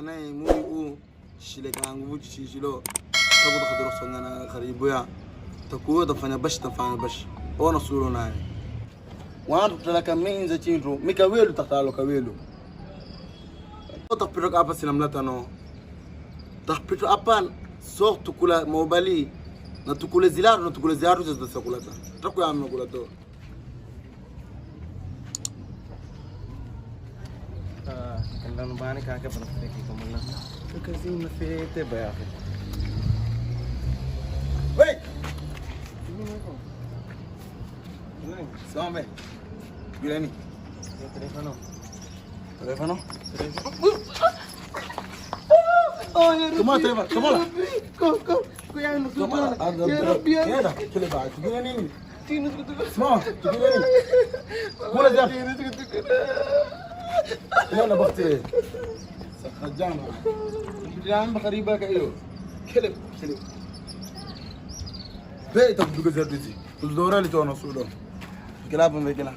anaye Mungu shile kangu chishilo takuta kadro songana karibu ya takuwa tafanya bash ona suro naye wantu tutalaka menza chinro mikawelu tatalo kawelu takpito apa sinamlata no takpito apa so tukula mobali na tukule zilaru za sakulata takuya amna kulato كنا نباني كاكا بنفسك كملنا كزين في تبا يا اخي وي سامي بيراني تليفونو كمان كم يا ربي يا كل بعد بيراني اسمع بيراني ولا جاب يلا بختي خجانة الجامعة بخريبة كأيو كلب بيت أبدو كزردزي الدورة اللي تونا صورة كلاب من ذكلا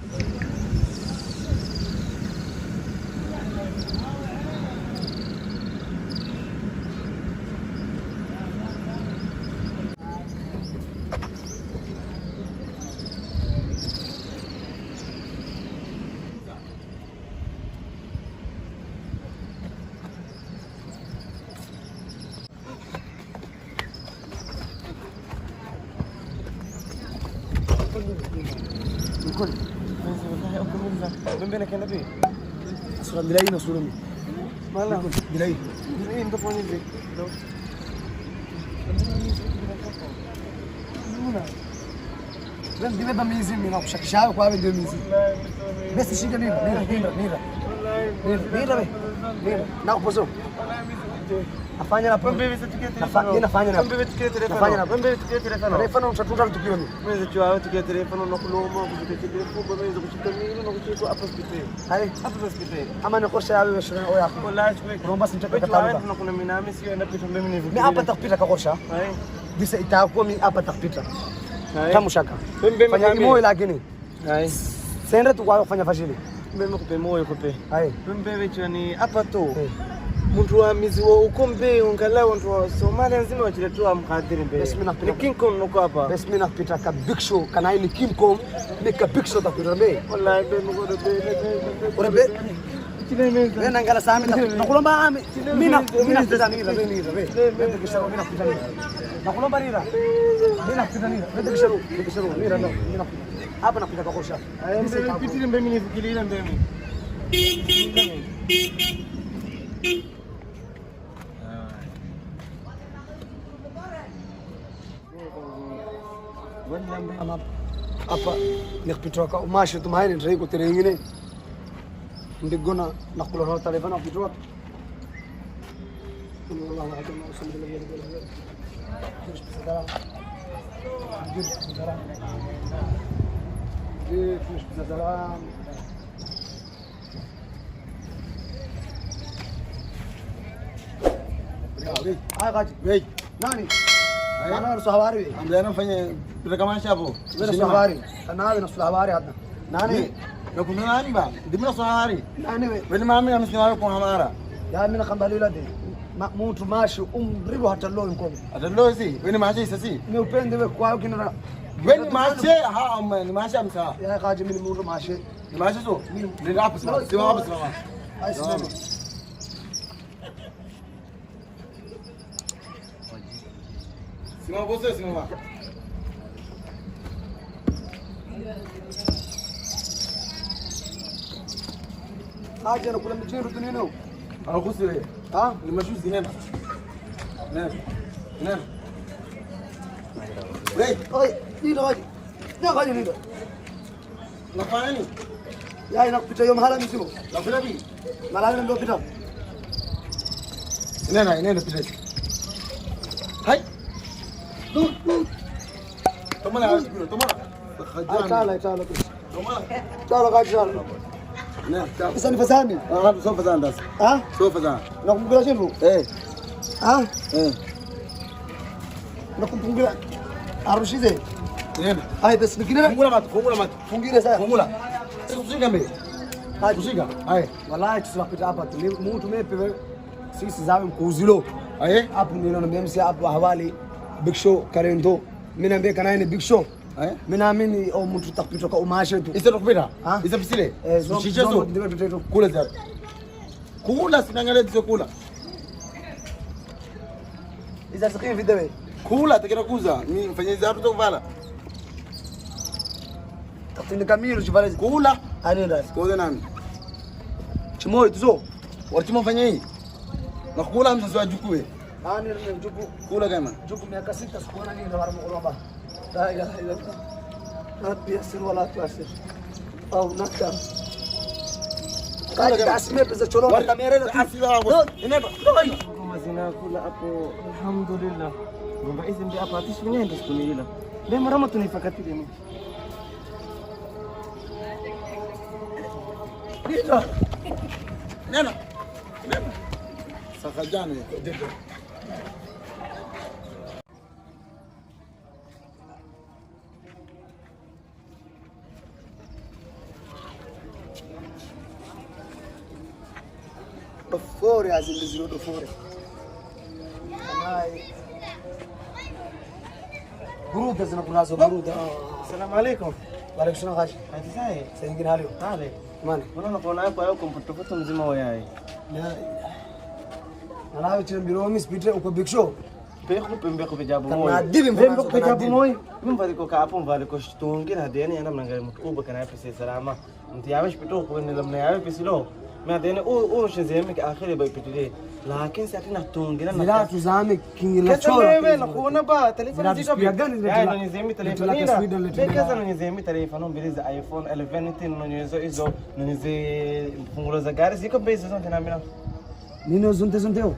كل والله أكل من بينك أنا بيه أصلا دلاينا صورني ما لا دلاي أنت فوني بيه لو بس دي بدنا ميزين من أبشك شعب قابل دي ميزين بس شيء جميل ميرا ناقبزو afanya na pombe hivi tiketi nafanya na pombe tiketi telefono mshatuta tukioni mimi chua tiketi telefono na kuloma kutiketi telefono mimi kuchikamini na kuchiko hapa hospitali hapa hospitali ama nikosha yawe shule oya wallahi naomba sinitaka kataruka na kuna minami sio enda pita mimi hapa takupita kakosha bisa itakuwa mimi hapa takupita kama shaka fanya moyo lakini senda tu kwa kufanya fashili mimi kupe moyo kupe mimi wewe ni hapa tu mtu wa miziwa ukombe ungalau mtu wa Somalia nzima wachiletua mkadiri mbele ni Kingcom nuko hapa basi mimi napita ka big show kana ile Kingcom nika big show takura mbele wallahi be mgodo be mimi nangala sami nakulomba mimi napita nira mimi kisha mimi napita nira nakulomba nira mimi napita nira mimi kisha nira mimi napita hapa napita kwa kosha mimi pitile mbele mimi nifikiria mbele ama hapa nikipitoka umashi tumaini ndio iko tere nyingine ndigona nakula na telefona kupitoka والله العظيم اقسم بالله مش بصدام مش بصدام هاي غادي ناني أنا رسول هواري. أنا فني بركمان شافو. رسول هواري. أنا هذا رسول هواري هذا. ناني. لكم ناني بقى. دي من رسول هواري. ناني. بني ما عمي أمس نواري كون همارا. يا أمي نخم بالي لدي. ما موت ماشي بريبو حتى اللون يكون. حتى اللون سي. بني ماشي سي. مي وبين ده كواو كنا. بني ماشي ها أم ماشي أمسا. يا خاجي من موت ماشي. ماشي سو. نلعب بس. سوا بس ما. أي سلام. سما بوسه سما حاجة أنا كلنا بتشير الدنيا أنا خسر ها لما شو زينب نعم ليه أي نيلا غادي لا غادي نيلا نفعني يا إنك بتجي يوم هلا نسيبه لا فينا بي ما لازم ندور بتاع نعم بتجي هاي تمام تعال غادي نعم بس أنا فزاني أنا سوف فزان بس ها سوف فزان نقوم بلا شنو إيه ها إيه نقوم بلا أروشي زي إيه هاي بس بكنا فungula mat فungire sasa fungula usika mbe هاي usika hai wallahi tunapita hapa tu mtu mepe sisi zawe mkuzilo hapo ndio na BMC hapo hawali Big Show Karendo mimi naambia kana ni Big Show mimi naamini au mtu takupitoka umashe tu isa tukupita isa pisile shichezo kula za kula sinangale kula isa sikia video kula takira kuza mimi mfanye za hapo kuvala tatini kamili chivale kula anenda kula nani chimoyo tuzo wachimo fanya hii na kula mzazi wa jukue ni juku kula kama juku miaka 6 sikuona nini na waramu kulomba la ilaha illa Allah la biasir wala tuasir au nakam kaji asime pesa cholo kamera ile asira ineba mazina kula hapo alhamdulillah ngomba hizi ndio hapa atishi nyenda siku ile leo marama tunifakatile mimi ndio neno sasa jana ndio dofore azilizilo dofore anai buruda zinakunazo buruda assalamu alaykum waalaikum salaam haji sai sayingine halio hale mani unaona kwa hapo hapo komputo mzima wa yai na nawe chembiro mispite uko Big Show pembe ko bejabu moyo kana dibi pembe ko bejabu moyo mimi ko ka hapo mvali ko shtungira deni ana mnangali mtukuba kana pesa salama mtiyawe shpito ko ni lamna yawe pesilo ما دين او شزيمك اخر بيبتدي لكن ساعتنا تونغنا لا تزامك كينغ تشور كيف نكون با تليفون دي كبي يعني نزيمي تليفون بكذا نزيمي تليفون بليز ايفون 11 نيزو ايزو نزي فونغلو زغاري سيكو بيزو تنا مينا نينو زونتي زونتيو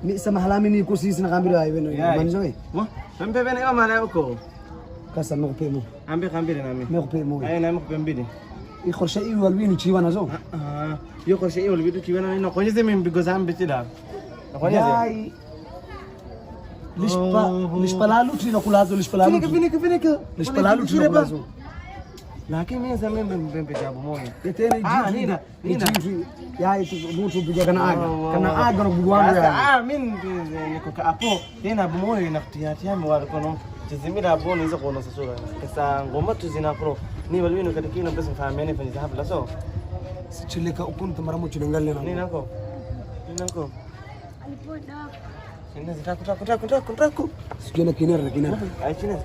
مي سما حلامي كو سيسنا غامبيرو اي بنو مانجوي ما بمبي بني ما مالكو كاسا مو بيمو امبي خامبيري نامي مو بيمو اي نامي بمبي يخر شيء والوين تشيوانا زو يخر شيء والوين تشيوانا نكونيزه من بيغوزام بيتلا نكونيزه ليش بلالو تري نكولازو ليش بلالو فينك ليش بلالو تري نكولازو لكن مين زمان بمبي جابو موي يتاني نينا يا موتو بيجا كنا اغر بغوانو يا مين نيكو كابو هنا بموي نختيات يامي واركونو tizimira hapo nizo kuona sasa kasa ngoma tuzina pro ni walwino katikina pesa mfahamiane fanya hapa so sichileka ukunta mara mocho ngale nini nako alipoda sina zitakuta sijana kinera ai chine